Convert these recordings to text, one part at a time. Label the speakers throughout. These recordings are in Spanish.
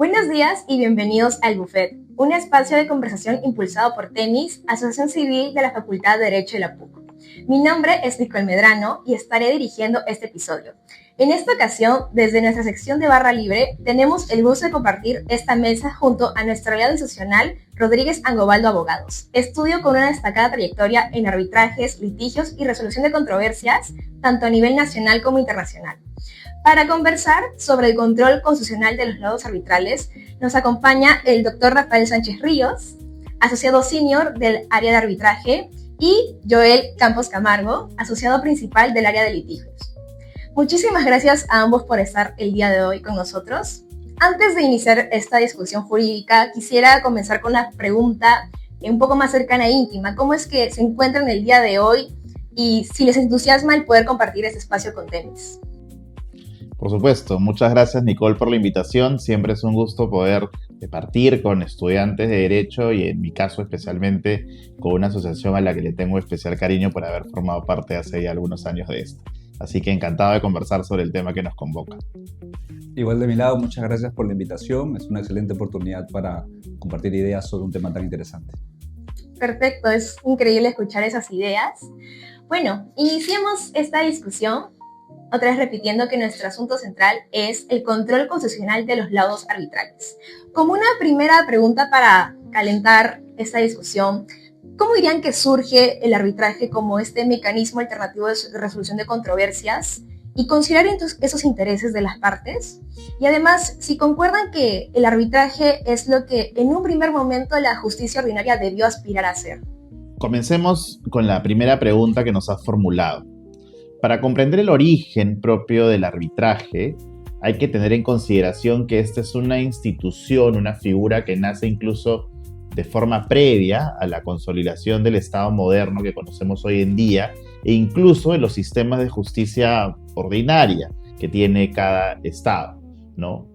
Speaker 1: Buenos días y bienvenidos al Buffet, un espacio de conversación impulsado por Temis, Asociación Civil de la Facultad de Derecho de la PUC. Mi nombre es Nicole Medrano y estaré dirigiendo este episodio. En esta ocasión, desde nuestra sección de Barra Libre, tenemos el gusto de compartir esta mesa junto a nuestro aliado institucional, Rodríguez Angobaldo Abogados, estudio con una destacada trayectoria en arbitrajes, litigios y resolución de controversias, tanto a nivel nacional como internacional. Para conversar sobre el control constitucional de los laudos arbitrales, nos acompaña el doctor Rafael Sánchez Ríos, asociado senior del área de arbitraje, y Joel Campos Camargo, asociado principal del área de litigios. Muchísimas gracias a ambos por estar el día de hoy con nosotros. Antes de iniciar esta discusión jurídica, quisiera comenzar con una pregunta un poco más cercana e íntima. ¿Cómo es que se encuentran el día de hoy y si les entusiasma el poder compartir este espacio con Temis?
Speaker 2: Por supuesto, muchas gracias Nicole por la invitación. Siempre es un gusto poder departir con estudiantes de Derecho y en mi caso especialmente con una asociación a la que le tengo especial cariño por haber formado parte hace ya algunos años de esta. Así que encantado de conversar sobre el tema que nos convoca.
Speaker 3: Igual de mi lado, muchas gracias por la invitación. Es una excelente oportunidad para compartir ideas sobre un tema tan interesante.
Speaker 1: Perfecto, es increíble escuchar esas ideas. Bueno, iniciemos esta discusión, otra vez repitiendo que nuestro asunto central es el control constitucional de los laudos arbitrales. Como una primera pregunta para calentar esta discusión, ¿cómo dirían que surge el arbitraje como este mecanismo alternativo de resolución de controversias? Y considerar esos intereses de las partes. Y además, si concuerdan que el arbitraje es lo que en un primer momento la justicia ordinaria debió aspirar a ser.
Speaker 2: Comencemos con la primera pregunta que nos has formulado. Para comprender el origen propio del arbitraje, hay que tener en consideración que esta es una institución, una figura que nace incluso de forma previa a la consolidación del Estado moderno que conocemos hoy en día e incluso de los sistemas de justicia ordinaria que tiene cada Estado, ¿no?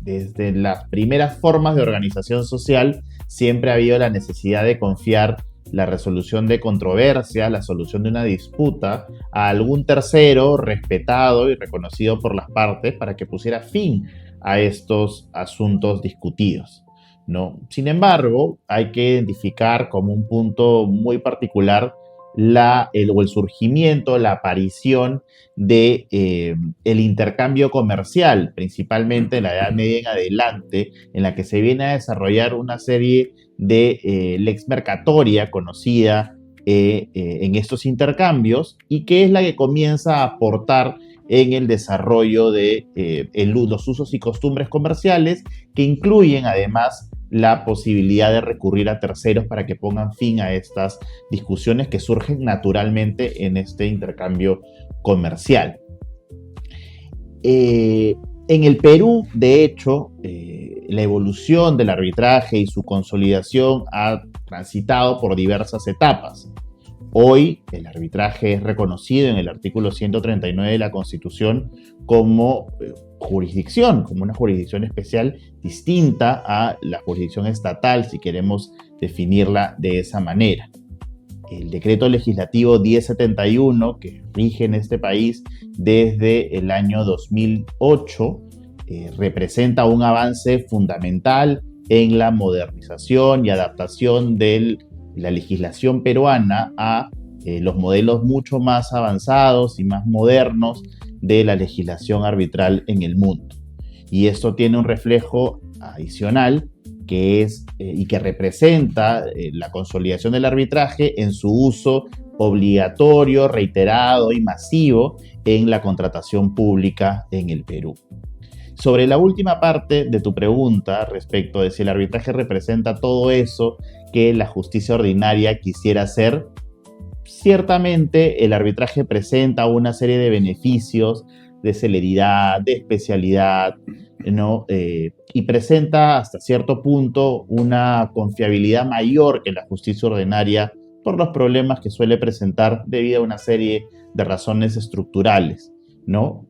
Speaker 2: Desde las primeras formas de organización social siempre ha habido la necesidad de confiar la resolución de controversia, la solución de una disputa a algún tercero respetado y reconocido por las partes para que pusiera fin a estos asuntos discutidos, ¿no? Sin embargo, hay que identificar como un punto muy particular el surgimiento, la aparición de el intercambio comercial, principalmente en la Edad Media en adelante, en la que se viene a desarrollar una serie de lex mercatoria conocida en estos intercambios y que es la que comienza a aportar en el desarrollo de los usos y costumbres comerciales, que incluyen además la posibilidad de recurrir a terceros para que pongan fin a estas discusiones que surgen naturalmente en este intercambio comercial. En el Perú, de hecho, la evolución del arbitraje y su consolidación ha transitado por diversas etapas. Hoy el arbitraje es reconocido en el artículo 139 de la Constitución como jurisdicción, como una jurisdicción especial distinta a la jurisdicción estatal, si queremos definirla de esa manera. El decreto legislativo 1071, que rige en este país desde el año 2008, representa un avance fundamental en la modernización y adaptación de la legislación peruana a los modelos mucho más avanzados y más modernos de la legislación arbitral en el mundo. Y esto tiene un reflejo adicional que es y que representa la consolidación del arbitraje en su uso obligatorio, reiterado y masivo en la contratación pública en el Perú. Sobre la última parte de tu pregunta respecto de si el arbitraje representa todo eso que la justicia ordinaria quisiera hacer, ciertamente el arbitraje presenta una serie de beneficios de celeridad, de especialidad, ¿no? Y presenta hasta cierto punto una confiabilidad mayor que la justicia ordinaria por los problemas que suele presentar debido a una serie de razones estructurales, ¿no?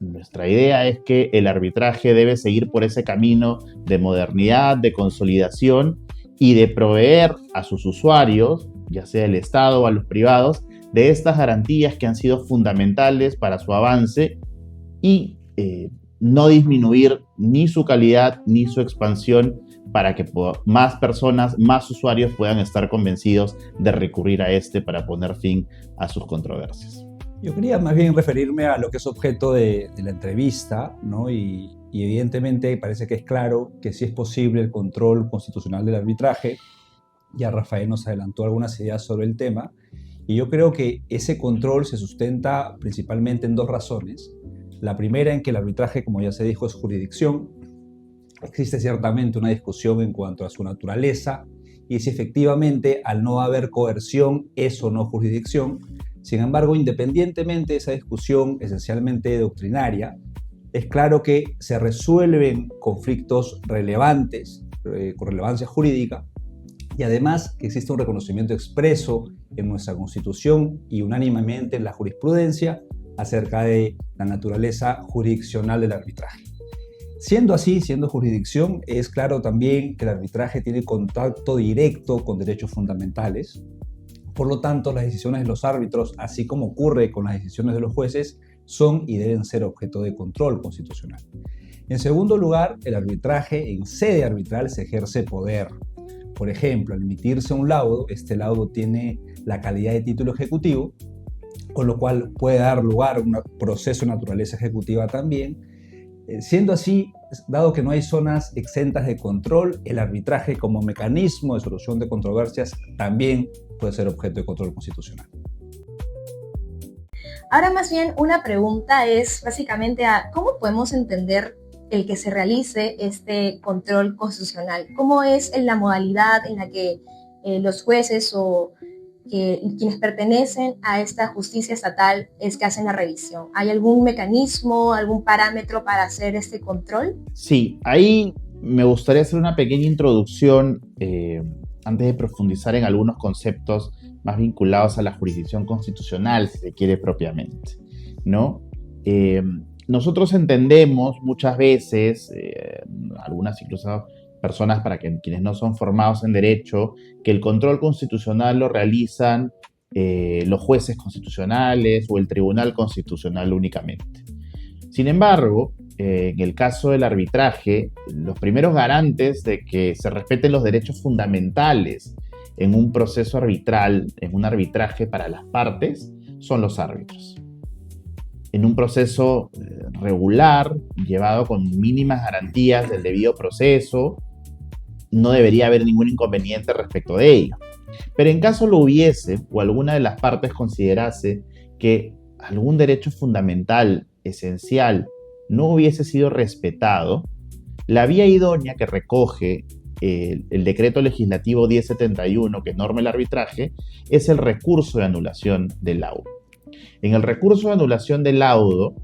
Speaker 2: Nuestra idea es que el arbitraje debe seguir por ese camino de modernidad, de consolidación y de proveer a sus usuarios, ya sea el Estado o a los privados, de estas garantías que han sido fundamentales para su avance y no disminuir ni su calidad ni su expansión para que más personas, más usuarios puedan estar convencidos de recurrir a este para poner fin a sus controversias.
Speaker 3: Yo quería más bien referirme a lo que es objeto de la entrevista, ¿no? Y evidentemente parece que es claro que sí es posible el control constitucional del arbitraje. Ya Rafael nos adelantó algunas ideas sobre el tema, y yo creo que ese control se sustenta principalmente en dos razones. La primera, en que el arbitraje, como ya se dijo, es jurisdicción. Existe ciertamente una discusión en cuanto a su naturaleza y si efectivamente, al no haber coerción, es o no jurisdicción. Sin embargo, independientemente de esa discusión esencialmente doctrinaria, es claro que se resuelven conflictos relevantes, con relevancia jurídica, y además que existe un reconocimiento expreso en nuestra Constitución y unánimemente en la jurisprudencia acerca de la naturaleza jurisdiccional del arbitraje. Siendo así, siendo jurisdicción, es claro también que el arbitraje tiene contacto directo con derechos fundamentales. Por lo tanto, las decisiones de los árbitros, así como ocurre con las decisiones de los jueces, son y deben ser objeto de control constitucional. En segundo lugar, el arbitraje en sede arbitral se ejerce poder. Por ejemplo, al emitirse un laudo, este laudo tiene la calidad de título ejecutivo, con lo cual puede dar lugar a un proceso de naturaleza ejecutiva también. Siendo así, dado que no hay zonas exentas de control, el arbitraje como mecanismo de solución de controversias también puede ser objeto de control constitucional.
Speaker 1: Ahora más bien una pregunta es básicamente ¿cómo podemos entender el que se realice este control constitucional? ¿Cómo es la modalidad en la que los jueces o quienes pertenecen a esta justicia estatal es que hacen la revisión? ¿Hay algún mecanismo, algún parámetro para hacer este control?
Speaker 2: Sí, ahí me gustaría hacer una pequeña introducción antes de profundizar en algunos conceptos más vinculados a la jurisdicción constitucional, si se quiere propiamente, ¿no? Nosotros entendemos muchas veces, algunas incluso personas quienes no son formados en derecho, que el control constitucional lo realizan los jueces constitucionales o el Tribunal Constitucional únicamente. Sin embargo, en el caso del arbitraje, los primeros garantes de que se respeten los derechos fundamentales en un proceso arbitral, en un arbitraje para las partes, son los árbitros. En un proceso regular, llevado con mínimas garantías del debido proceso, no debería haber ningún inconveniente respecto de ello. Pero en caso lo hubiese, o alguna de las partes considerase que algún derecho fundamental, esencial, no hubiese sido respetado, la vía idónea que recoge el decreto legislativo 1071 que norma el arbitraje es el recurso de anulación del laudo. En el recurso de anulación del laudo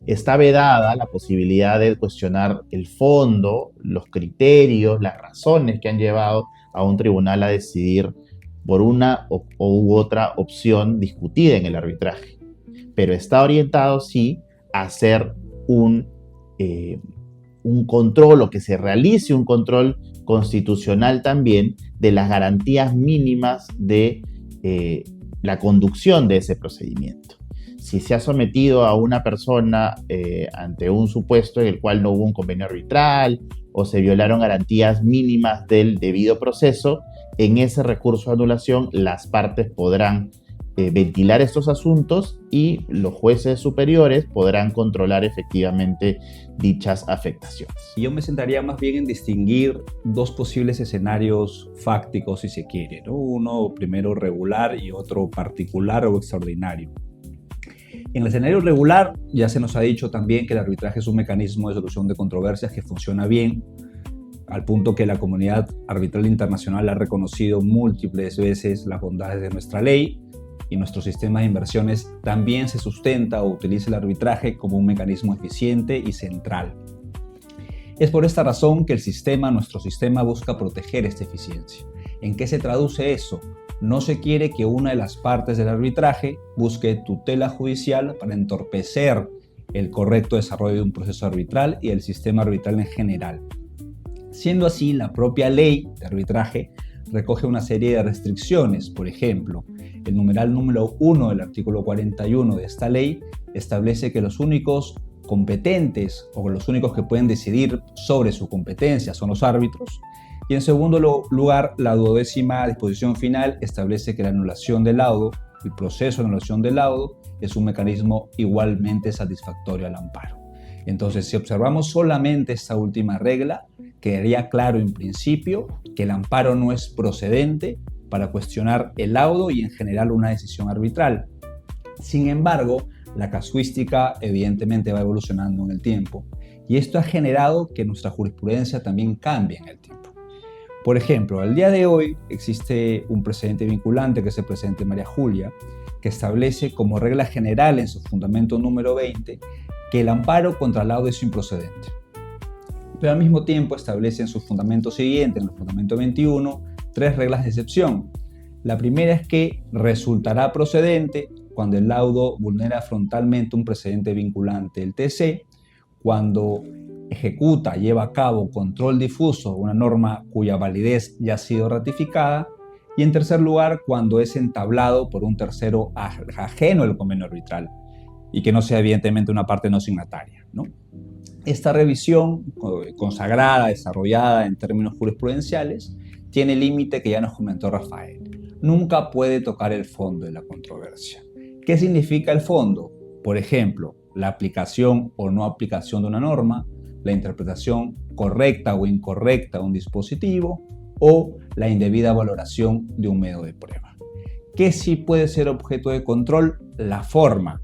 Speaker 2: está vedada la posibilidad de cuestionar el fondo, los criterios, las razones que han llevado a un tribunal a decidir por una u otra opción discutida en el arbitraje. Pero está orientado, sí, a hacer un control, o que se realice un control constitucional también de las garantías mínimas de la conducción de ese procedimiento. Si se ha sometido a una persona ante un supuesto en el cual no hubo un convenio arbitral o se violaron garantías mínimas del debido proceso, en ese recurso de anulación las partes podrán ventilar estos asuntos y los jueces superiores podrán controlar efectivamente dichas afectaciones.
Speaker 3: Yo me centraría más bien en distinguir dos posibles escenarios fácticos, si se quiere, ¿no? Uno primero regular y otro particular o extraordinario. En el escenario regular ya se nos ha dicho también que el arbitraje es un mecanismo de solución de controversias que funciona bien, al punto que la comunidad arbitral internacional ha reconocido múltiples veces las bondades de nuestra ley, y nuestro sistema de inversiones también se sustenta o utiliza el arbitraje como un mecanismo eficiente y central. Es por esta razón que nuestro sistema busca proteger esta eficiencia. ¿En qué se traduce eso? No se quiere que una de las partes del arbitraje busque tutela judicial para entorpecer el correcto desarrollo de un proceso arbitral y del sistema arbitral en general. Siendo así, la propia ley de arbitraje recoge una serie de restricciones. Por ejemplo, el numeral número 1 del artículo 41 de esta ley establece que los únicos competentes o los únicos que pueden decidir sobre su competencia son los árbitros. Y en segundo lugar, la 12ª disposición final establece que la anulación del laudo, el proceso de anulación del laudo, es un mecanismo igualmente satisfactorio al amparo. Entonces, si observamos solamente esta última regla, quedaría claro en principio que el amparo no es procedente para cuestionar el laudo y en general una decisión arbitral. Sin embargo, la casuística evidentemente va evolucionando en el tiempo y esto ha generado que nuestra jurisprudencia también cambie en el tiempo. Por ejemplo, al día de hoy existe un precedente vinculante, que es el precedente María Julia, que establece como regla general en su fundamento número 20 que el amparo contra el laudo es improcedente. Pero al mismo tiempo establece en su fundamento siguiente, en el fundamento 21, 3 reglas de excepción. La primera es que resultará procedente cuando el laudo vulnera frontalmente un precedente vinculante del TC, cuando ejecuta, lleva a cabo control difuso de una norma cuya validez ya ha sido ratificada, y en tercer lugar, cuando es entablado por un tercero ajeno al convenio arbitral y que no sea evidentemente una parte no signataria, ¿no? Esta revisión consagrada, desarrollada en términos jurisprudenciales, tiene el límite que ya nos comentó Rafael. Nunca puede tocar el fondo de la controversia. ¿Qué significa el fondo? Por ejemplo, la aplicación o no aplicación de una norma, la interpretación correcta o incorrecta de un dispositivo o la indebida valoración de un medio de prueba. ¿Qué sí puede ser objeto de control? La forma.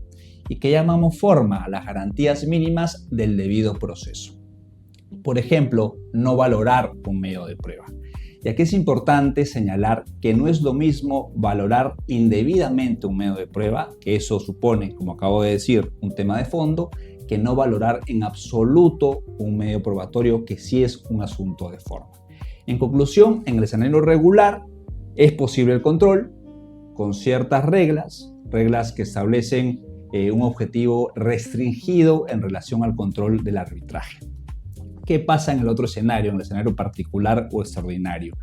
Speaker 3: ¿Y qué llamamos forma? Las garantías mínimas del debido proceso. Por ejemplo, no valorar un medio de prueba. Y aquí es importante señalar que no es lo mismo valorar indebidamente un medio de prueba, que eso supone, como acabo de decir, un tema de fondo, que no valorar en absoluto un medio probatorio, que sí es un asunto de forma. En conclusión, en el escenario regular es posible el control con ciertas reglas que establecen un objetivo restringido en relación al control del arbitraje. ¿Qué pasa en el otro escenario, en el escenario particular o extraordinario?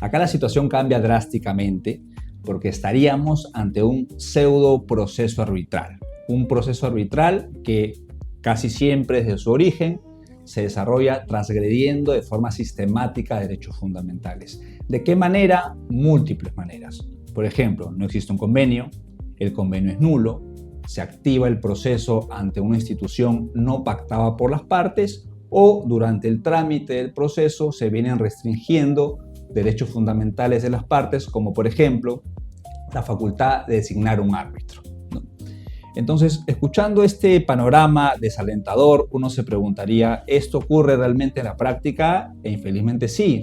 Speaker 3: Acá la situación cambia drásticamente porque estaríamos ante un pseudo proceso arbitral. Un proceso arbitral que casi siempre desde su origen se desarrolla transgrediendo de forma sistemática derechos fundamentales. ¿De qué manera? Múltiples maneras. Por ejemplo, no existe un convenio, el convenio es nulo, se activa el proceso ante una institución no pactada por las partes o durante el trámite del proceso se vienen restringiendo derechos fundamentales de las partes, como por ejemplo la facultad de designar un árbitro, ¿no? Entonces, escuchando este panorama desalentador, uno se preguntaría, ¿esto ocurre realmente en la práctica? E infelizmente sí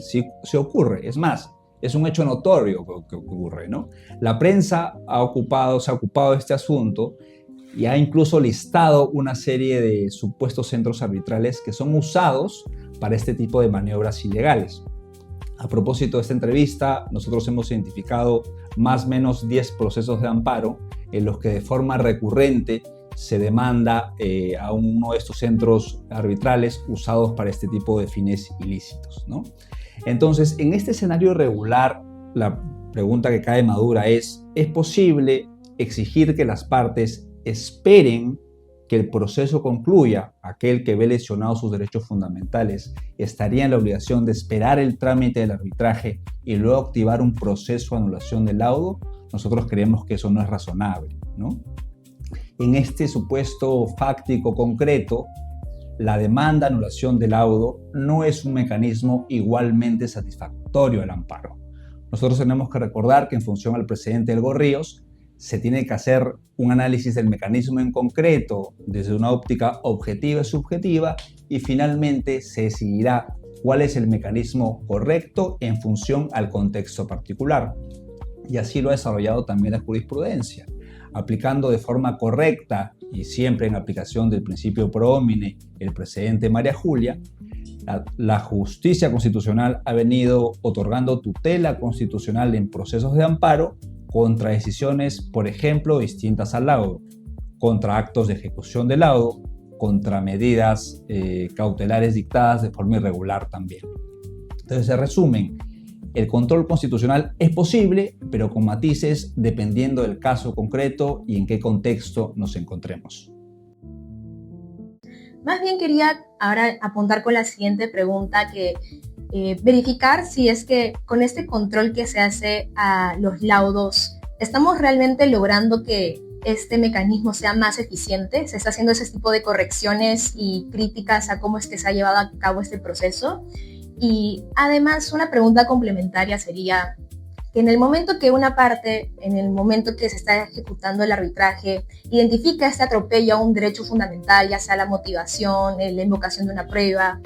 Speaker 3: ocurre. Es más, es un hecho notorio que ocurre, ¿no? La prensa se ha ocupado de este asunto y ha incluso listado una serie de supuestos centros arbitrales que son usados para este tipo de maniobras ilegales. A propósito de esta entrevista, nosotros hemos identificado más o menos 10 procesos de amparo en los que de forma recurrente se demanda a uno de estos centros arbitrales usados para este tipo de fines ilícitos, ¿no? Entonces, en este escenario regular, la pregunta que cae madura ¿es posible exigir que las partes esperen que el proceso concluya? Aquel que ve lesionados sus derechos fundamentales estaría en la obligación de esperar el trámite del arbitraje y luego activar un proceso de anulación del laudo. Nosotros creemos que eso no es razonable, ¿no? En este supuesto fáctico concreto, la demanda de anulación del laudo no es un mecanismo igualmente satisfactorio al amparo. Nosotros tenemos que recordar que en función al precedente del Gorríos, se tiene que hacer un análisis del mecanismo en concreto desde una óptica objetiva y subjetiva y finalmente se decidirá cuál es el mecanismo correcto en función al contexto particular. Y así lo ha desarrollado también la jurisprudencia, aplicando de forma correcta y siempre en aplicación del principio pro homine el precedente María Julia. La justicia constitucional ha venido otorgando tutela constitucional en procesos de amparo contra decisiones, por ejemplo, distintas al laudo, contra actos de ejecución del laudo, contra medidas cautelares dictadas de forma irregular también. Entonces, en resumen, el control constitucional es posible, pero con matices dependiendo del caso concreto y en qué contexto nos encontremos.
Speaker 1: Más bien quería ahora apuntar con la siguiente pregunta que verificar si es que con este control que se hace a los laudos, ¿estamos realmente logrando que este mecanismo sea más eficiente? ¿Se está haciendo ese tipo de correcciones y críticas a cómo es que se ha llevado a cabo este proceso? Y además, una pregunta complementaria sería que en el momento que una parte, en el momento que se está ejecutando el arbitraje, identifica este atropello a un derecho fundamental, ya sea la motivación, la invocación de una prueba,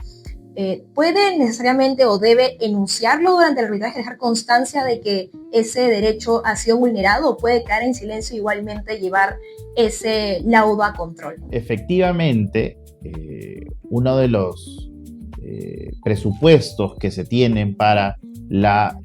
Speaker 1: ¿puede necesariamente o debe enunciarlo durante el arbitraje, dejar constancia de que ese derecho ha sido vulnerado, o puede quedar en silencio igualmente llevar ese laudo a control?
Speaker 2: Efectivamente, uno de los presupuestos que se tienen para la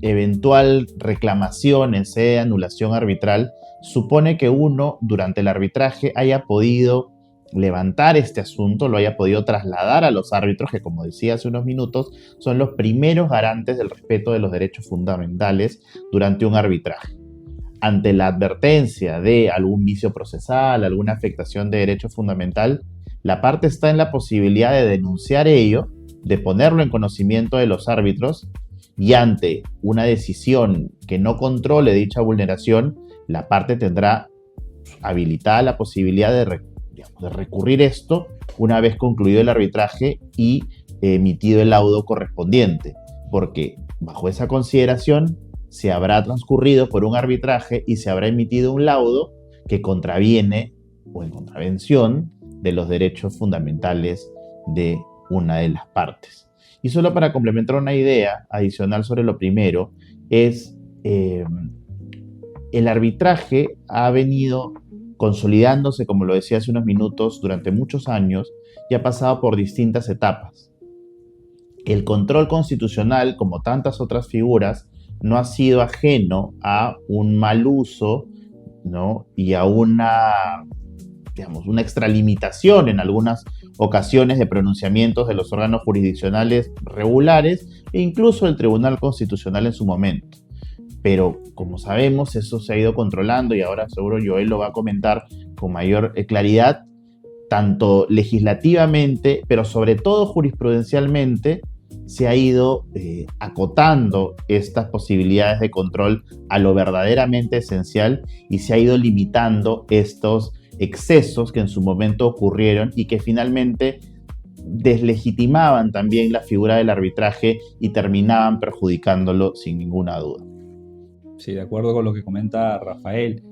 Speaker 2: eventual reclamación en sede de anulación arbitral supone que uno durante el arbitraje haya podido levantar este asunto, lo haya podido trasladar a los árbitros, que como decía hace unos minutos, son los primeros garantes del respeto de los derechos fundamentales durante un arbitraje. Ante la advertencia de algún vicio procesal, alguna afectación de derecho fundamental, la parte está en la posibilidad de denunciar ello, de ponerlo en conocimiento de los árbitros, y ante una decisión que no controle dicha vulneración, la parte tendrá habilitada la posibilidad de recurrir esto una vez concluido el arbitraje y emitido el laudo correspondiente, porque bajo esa consideración se habrá transcurrido por un arbitraje y se habrá emitido un laudo que contraviene o en contravención de los derechos fundamentales de una de las partes. Y solo para complementar una idea adicional sobre lo primero, es el arbitraje ha venido consolidándose, como lo decía hace unos minutos, durante muchos años y ha pasado por distintas etapas. El control constitucional, como tantas otras figuras, no ha sido ajeno a un mal uso, ¿no? Y a una extralimitación en algunas ocasiones de pronunciamientos de los órganos jurisdiccionales regulares e incluso el Tribunal Constitucional en su momento. Pero como sabemos, eso se ha ido controlando y ahora seguro Joel lo va a comentar con mayor claridad, tanto legislativamente, pero sobre todo jurisprudencialmente, se ha ido acotando estas posibilidades de control a lo verdaderamente esencial y se ha ido limitando estos excesos que en su momento ocurrieron y que finalmente deslegitimaban también la figura del arbitraje y terminaban perjudicándolo sin ninguna duda.
Speaker 3: Sí, de acuerdo con lo que comenta Rafael.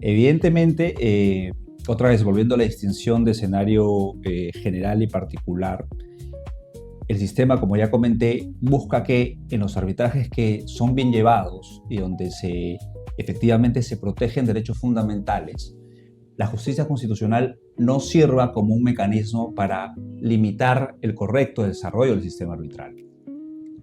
Speaker 3: Evidentemente, otra vez volviendo a la distinción de escenario general y particular, el sistema, como ya comenté, busca que en los arbitrajes que son bien llevados y donde efectivamente se protegen derechos fundamentales, la justicia constitucional no sirva como un mecanismo para limitar el correcto desarrollo del sistema arbitral.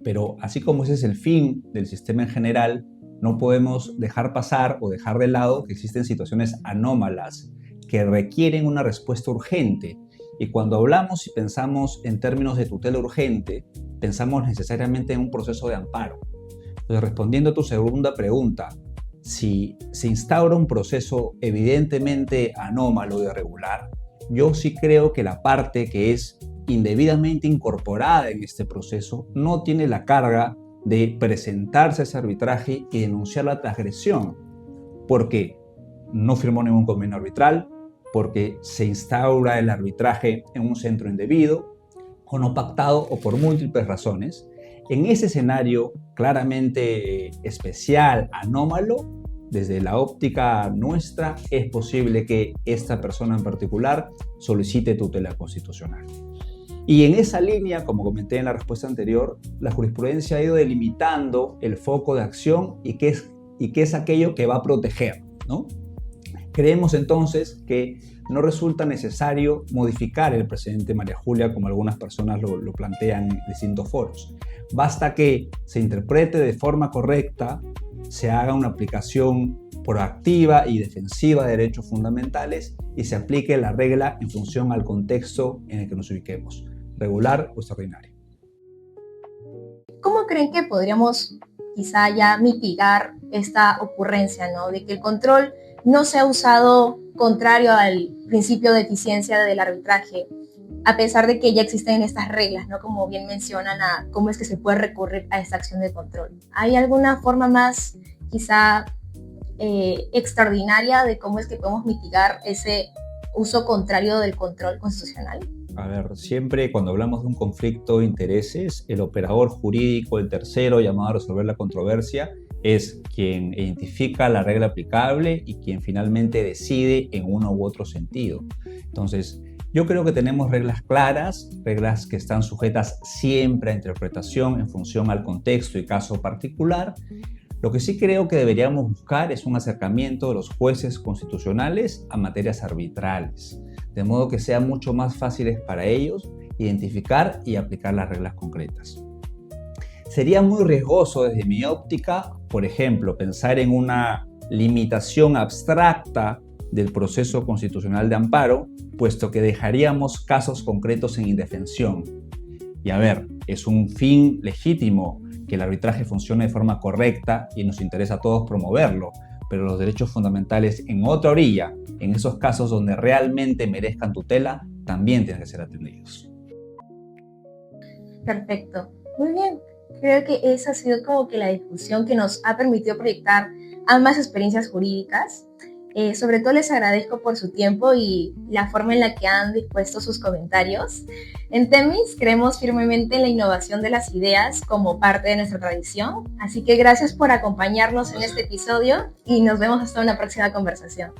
Speaker 3: Pero así como ese es el fin del sistema en general, no podemos dejar pasar o dejar de lado que existen situaciones anómalas que requieren una respuesta urgente. Y cuando hablamos y pensamos en términos de tutela urgente, pensamos necesariamente en un proceso de amparo. Entonces, respondiendo a tu segunda pregunta, si se instaura un proceso evidentemente anómalo y irregular, yo sí creo que la parte que es indebidamente incorporada en este proceso no tiene la carga de presentarse a ese arbitraje y denunciar la transgresión, porque no firmó ningún convenio arbitral, porque se instaura el arbitraje en un centro indebido, o no pactado, o por múltiples razones. En ese escenario claramente especial, anómalo, desde la óptica nuestra, es posible que esta persona en particular solicite tutela constitucional. Y en esa línea, como comenté en la respuesta anterior, la jurisprudencia ha ido delimitando el foco de acción y qué es aquello que va a proteger, ¿no? Creemos entonces que no resulta necesario modificar el precedente María Julia, como algunas personas lo plantean en distintos foros. Basta que se interprete de forma correcta, se haga una aplicación proactiva y defensiva de derechos fundamentales y se aplique la regla en función al contexto en el que nos ubiquemos, regular o extraordinario.
Speaker 1: ¿Cómo creen que podríamos quizá ya mitigar esta ocurrencia, ¿no? De que el control no se ha usado contrario al principio de eficiencia del arbitraje, a pesar de que ya existen estas reglas, ¿no? Como bien mencionan, a cómo es que se puede recurrir a esta acción de control. ¿Hay alguna forma más, quizá, extraordinaria de cómo es que podemos mitigar ese uso contrario del control constitucional?
Speaker 3: A ver, siempre cuando hablamos de un conflicto de intereses, el operador jurídico, el tercero llamado a resolver la controversia, es quien identifica la regla aplicable y quien finalmente decide en uno u otro sentido. Entonces, yo creo que tenemos reglas claras, reglas que están sujetas siempre a interpretación en función al contexto y caso particular. Lo que sí creo que deberíamos buscar es un acercamiento de los jueces constitucionales a materias arbitrales, de modo que sean mucho más fáciles para ellos identificar y aplicar las reglas concretas. Sería muy riesgoso desde mi óptica, por ejemplo, pensar en una limitación abstracta del proceso constitucional de amparo, puesto que dejaríamos casos concretos en indefensión. Y a ver, es un fin legítimo que el arbitraje funcione de forma correcta y nos interesa a todos promoverlo, pero los derechos fundamentales en otra orilla, en esos casos donde realmente merezcan tutela, también tienen que ser atendidos.
Speaker 1: Perfecto, muy bien. Creo que esa ha sido como que la discusión que nos ha permitido proyectar ambas experiencias jurídicas. Sobre todo les agradezco por su tiempo y la forma en la que han dispuesto sus comentarios. En Temis creemos firmemente en la innovación de las ideas como parte de nuestra tradición, así que gracias por acompañarnos en este episodio y nos vemos hasta una próxima conversación.